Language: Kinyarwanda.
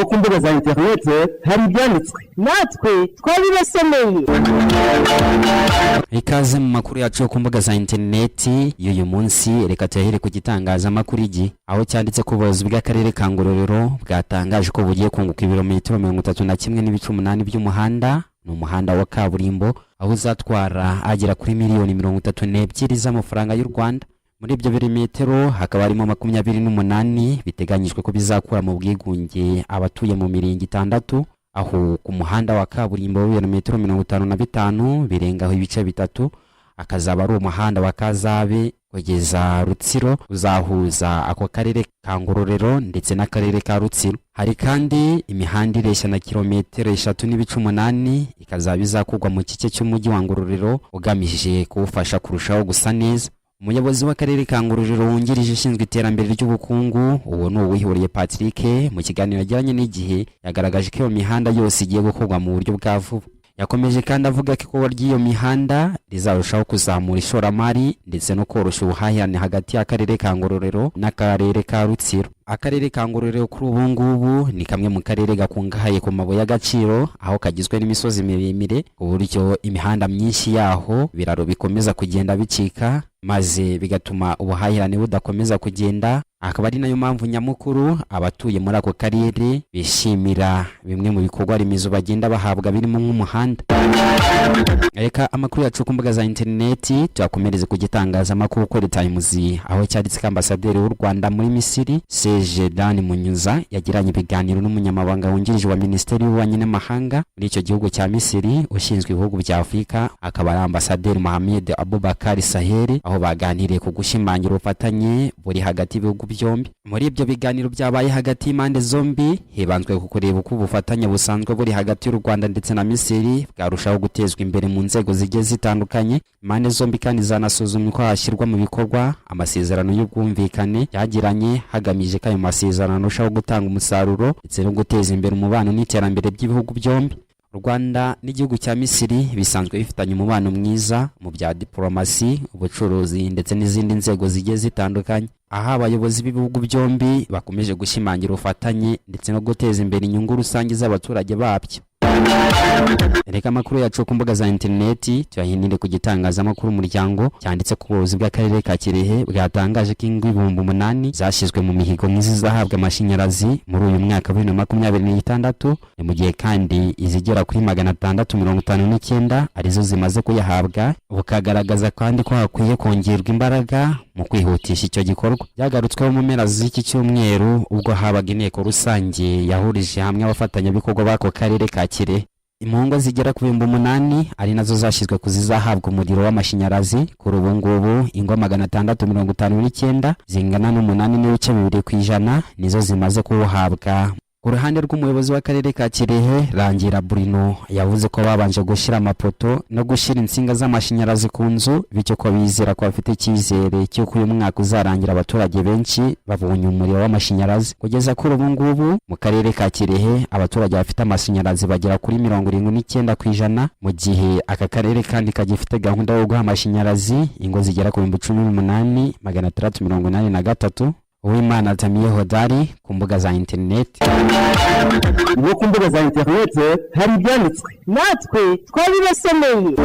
wo ku mbuga za internet hari ibyanditswe natwe twabibasomeye. Ikaze mu makuru yacu yo ku mbuga za interineti y'uyu munsi, reka tuyahere ku gitangazamakuru igi aho cyanditse ko ubuyobozi bw'akarere ka Ngororero bwatangaje ko bugiye kunguka ibirometero 31.8 by'umuhanda. Ni umuhanda wa kaburimbo aho uzatwara agera kuri miliyoni 32 z'amafaranga y'u Rwanda. Muri ibyo birometero hakaba harimo 28 biteganyijwe ko bizakura mu bwigunge abatuye mu mirenge 6, aho ku muhanda wa kaburimbo w'ibirometero 55 birengaho ibice bitatu akazaba ari umuhanda wa Kazabe kugeza Rutsiro uzahuza ako karere ka Ngororero ndetse n'akarere ka Rutsiro. Hari kandi imihanda ireshya na kilometero 3.8 ikazaba izakugwa mu kice cy'umujyi wa Ngororero ugamije kuwufasha kurushaho gusa neza. Umuyobozi w'akarere ka Ngororero wungirije ushinzwe iterambere ry'ubukungu uwo ni Uwihoreye Patrick mu kiganiro yagiranye n'Igihe yagaragaje ko iyo mihanda yose igiye gukorwa mu buryo bwa vuba. Yakomeje kandi avuga ko ikorwa ry'iyo mihanda rizarushaho kuzamura ishoramari ndetse no koroshya ubuhahirane hagati y'akarere ka Ngororero n'akarere ka Rutsiro. Akarere ka Ngororero kuri ubu ngubu ni kamwe mu karere gakungahaye ku mabuye y'agaciro aho kagizwe n'imisozi miremire ku buryo imihanda myinshi yaho biraro bikomeza kugenda bicika maze bigatuma ubuhahirane budakomeza kugenda. Akaba ari nayo mpamvu nyamukuru abatuye muri ako karere bishimira bimwe mu bikorwa remezo bagenda bahabwa birimo nk'umuhanda. Reka amakuru yacu ku mbuga za interineti tuyakomereze ku gitangazamakuru ko Times aho cyanditse ko ambasaderi w'u Rwanda muri Misiri Serge Dan Munyuza yagiranye ibiganiro n'umunyamabanga wungirije wa Minisiteri y'Ububanyi n'Amahanga muri icyo gihugu cya Misiri ushinzwe ibihugu bya Afurika, akaba ari ambasaderi Mohamed Abubakar Sahel, aho baganiriye ku gushimangira ubufatanye buri hagati y'ibihugu byombi. Muri ibyo biganiro byabaye hagati y'impande zombi hibanzwe ku kureba uko ubufatanye busanzwe buri hagati y'u Rwanda ndetse na Misiri bwarushaho gutezwa imbere mu nzego zigiye zitandukanye. Impande zombi kandi zanasuzumye ko hashyirwa mu bikorwa amasezerano y'ubwumvikane yagiranye hagamije ko ayo masezerano arushaho gutanga umusaruro ndetse no guteza imbere umubano n'iterambere by'ibihugu byombi. U Rwanda n'igihugu cya Misiri bisanzwe bifitanye umubano mwiza mu bya diplomasi, ubucuruzi ndetse n'izindi nzego zigiye zitandukanye, aha abayobozi b'ibihugu byombi bakomeje gushimangira ubufatanye ndetse no guteza imbere inyungu rusange z'abaturage babyo. Reka amakuru yacu ku mbuga za interineti tuyahinire ku gitangazamakuru Umuryango cyanditse ku buyobozi bw'akarere ka Kirehe bwatangaje ko ingo 8,000 zashyizwe mu mihigo nk'izizahabwa amashanyarazi muri uyu mwaka wa 2026, mu gihe kandi izigera kuri 659 arizo zimaze kuyahabwa. Bukagaragaza kandi ko hakwiye kongerwa imbaraga mu kwihutisha icyo gikorwa. Byagarutsweho mu mpera z'iki cyumweru ubwo habaga inteko rusange yahurije hamwe abafatanyabikorwa b'ako karere ka Kirehe. Impungo zigera ku 8,000 ari nazo zashyizwe kuzizahabwa umuriro w'amashanyarazi. Kuri ubu ngubu ingo 659 zingana n'8.2% nizo zimaze kuwuhabwa. Ku ruhande rw'umuyobozi w'akarere ka Kirehe Rangira Bruno yavuze ko babanje gushyira amapoto no gushyira insinga z'amashanyarazi ku nzu, bityo ko bizera ko bafite icyizere cy'uko uyu mwaka uzarangira abaturage benshi babonye umuriro w'amashanyarazi. Kugeza kuri ubu ngubu mu karere ka Kirehe abaturage bafite amashanyarazi bagera kuri 79%, mu gihe aka karere kandi kagifite gahunda yo guha amashanyarazi ingo zigera ku 18,683. Uwimana Tamiye Hodari ku mbuga za interineti. Wo ku mbuga za internet hari ibyanditswe natwe twabibasomeye.